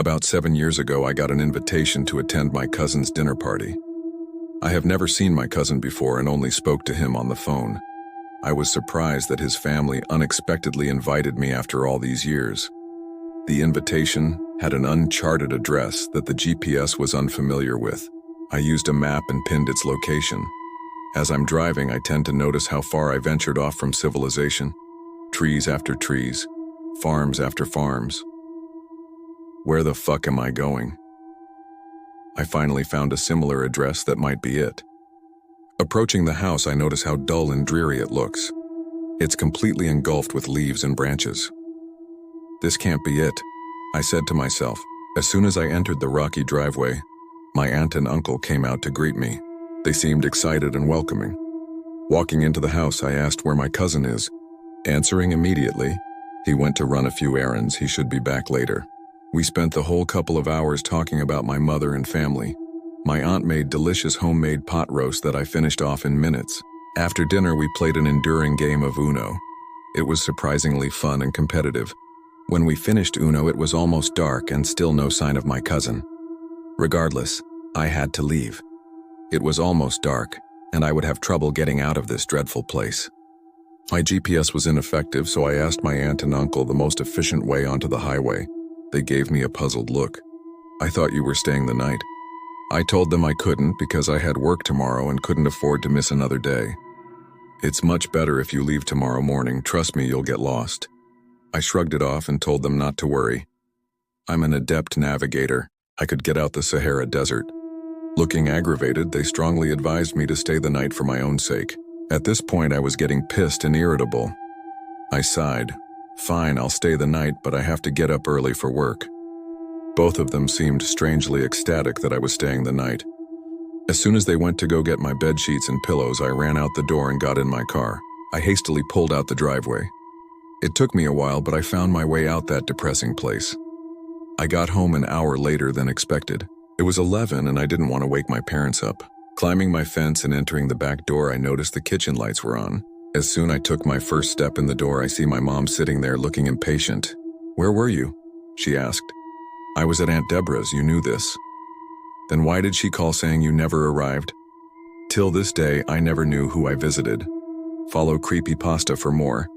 About 7 years ago, I got an invitation to attend my cousin's dinner party. I have never seen my cousin before and only spoke to him on the phone. I was surprised that his family unexpectedly invited me after all these years. The invitation had an uncharted address that the GPS was unfamiliar with. I used a map and pinned its location. As I'm driving, I tend to notice how far I ventured off from civilization. Trees after trees, farms after farms. Where the fuck am I going? I finally found a similar address that might be it. Approaching the house, I notice how dull and dreary it looks. It's completely engulfed with leaves and branches. This can't be it, I said to myself. As soon as I entered the rocky driveway, my aunt and uncle came out to greet me. They seemed excited and welcoming. Walking into the house, I asked where my cousin is. Answering immediately, he went to run a few errands. He should be back later. We spent the whole couple of hours talking about my mother and family. My aunt made delicious homemade pot roast that I finished off in minutes. After dinner, we played an enduring game of Uno. It was surprisingly fun and competitive. When we finished Uno, it was almost dark and still no sign of my cousin. Regardless, I had to leave. It was almost dark, and I would have trouble getting out of this dreadful place. My GPS was ineffective, so I asked my aunt and uncle the most efficient way onto the highway. They gave me a puzzled look. I thought you were staying the night. I told them I couldn't because I had work tomorrow and couldn't afford to miss another day. It's much better if you leave tomorrow morning. Trust me, you'll get lost. I shrugged it off and told them not to worry. I'm an adept navigator. I could get out the Sahara Desert. Looking aggravated, they strongly advised me to stay the night for my own sake. At this point, I was getting pissed and irritable. I sighed. Fine, I'll stay the night, but I have to get up early for work. Both of them seemed strangely ecstatic that I was staying the night. As soon as they went to go get my bed sheets and pillows, I ran out the door and got in my car. I hastily pulled out the driveway. It took me a while, but I found my way out that depressing place. I got home an hour later than expected. It was 11 and I didn't want to wake my parents up. Climbing my fence and entering the back door, I noticed the kitchen lights were on. As soon as I took my first step in the door, I see my mom sitting there looking impatient. "Where were you?" she asked. "I was at Aunt Deborah's, you knew this." "Then why did she call saying you never arrived?" Till this day, I never knew who I visited. Follow Creepypasta for more.